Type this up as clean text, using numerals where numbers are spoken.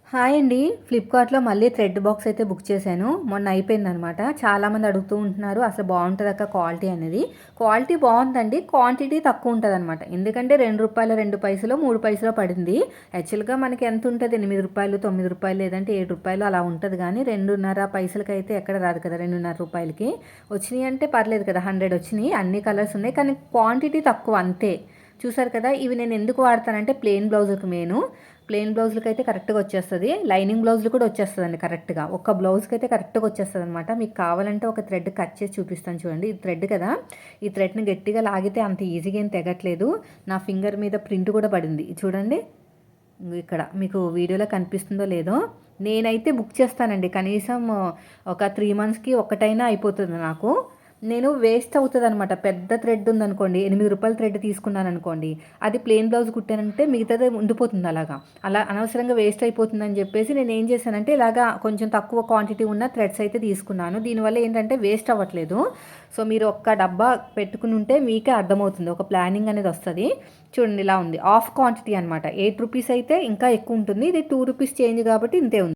Hi అండి. ఫ్లిప్‌కార్ట్‌లో మళ్ళీ థ్రెడ్ బాక్స్ అయితే బుక్ చేశాను. మొన్న అయిపోయిందనమాట. చాలామంది అడుగుతూ ఉంటున్నారు. అసలు బావుంటదక్కా క్వాలిటీ అనేది. క్వాలిటీ బావుందండి. క్వాంటిటీ తక్కువ ఉంటదనమాట. ఎందుకంటే రూ. 2, 2 పైసలో, 3 పైసలో పడింది. యాక్చువల్‌గా మనకి ఎంతుంటది? రూ. 8, రూ. 9 లేదంటే రూ. 7 అలా ఉంటది గానీ 2.5 పైసలకైతే ఎక్కడ రాదు కదా! రూ. 2.5 వచ్చినియి అంటే పర్లేదు కదా! 100 వచ్చినియి. అన్ని కలర్స్ ఉన్నాయి. కానీ క్వాంటిటీ తక్కువ అంతే. చూసారు కదా! ఇవి నేను ఎందుకు వాడతానంటే ప్లెయిన్ బ్లౌజుకి మెయిను. ప్లెయిన్ బ్లౌజులకైతే కరెక్ట్‌గా వచ్చేస్తది. లైనింగ్ బ్లౌజులు కూడా వచ్చేస్తదండి కరెక్ట్‌గా. ఒక్క బ్లౌజ్‌కైతే కరెక్ట్‌గా వచ్చేస్తదనమాట. మీకు కావాలంటే ఒక థ్రెడ్ కట్ చేసి చూపిస్తాను చూడండి. ఇది థ్రెడ్ కదా! ఈ థ్రెడ్‌ని గట్టిగా లాగితే అంత ఈజీగా ఏం తెగట్లేదు. నా ఫింగర్ మీద ప్రింట్ కూడా పడింది. చూడండి. ఇక్కడ మీకు వీడియోలో కనిపిస్తుందో లేదో. నేనైతే బుక్ చేస్తానండి. కనీసం ఒక 3 మంత్స్‌కి ఒక్కటైనా అయిపోతుంది నాకు. నేను వేస్ట్ అవుతదనమాట. పెద్ద థ్రెడ్ ఉందనుకోండి, రూ. 8 థ్రెడ్ తీసుకున్నాననుకోండి, అది ప్లెయిన్ బ్లౌజ్ కుట్టానంటే మిగతాది ఉండిపోతుంది అలాగా. అలా అనవసరంగా వేస్ట్ అయిపోతుందని చెప్పేసి నేనేం చేశానంటే ఇలాగా కొంచెం తక్కువ క్వాంటిటీ ఉన్న థ్రెడ్స్ అయితే తీసుకున్నాను. దీనివల్ల ఏంటంటే వేస్ట్ అవ్వట్లేదు. సో, మీరు ఒక్క డబ్బా పెట్టుకుని ఉంటే మీకే అర్థమవుతుంది. ఒక ప్లానింగ్ అనేది వస్తది. చూడండి ఇలా ఉంది. హాఫ్ క్వాంటిటీ అనమాట. రూ. 8 అయితే ఇంకా ఎక్కువ ఉంటుంది. ఇది రూ. 2 చేంజ్ కాబట్టి ఇంతే ఉంది.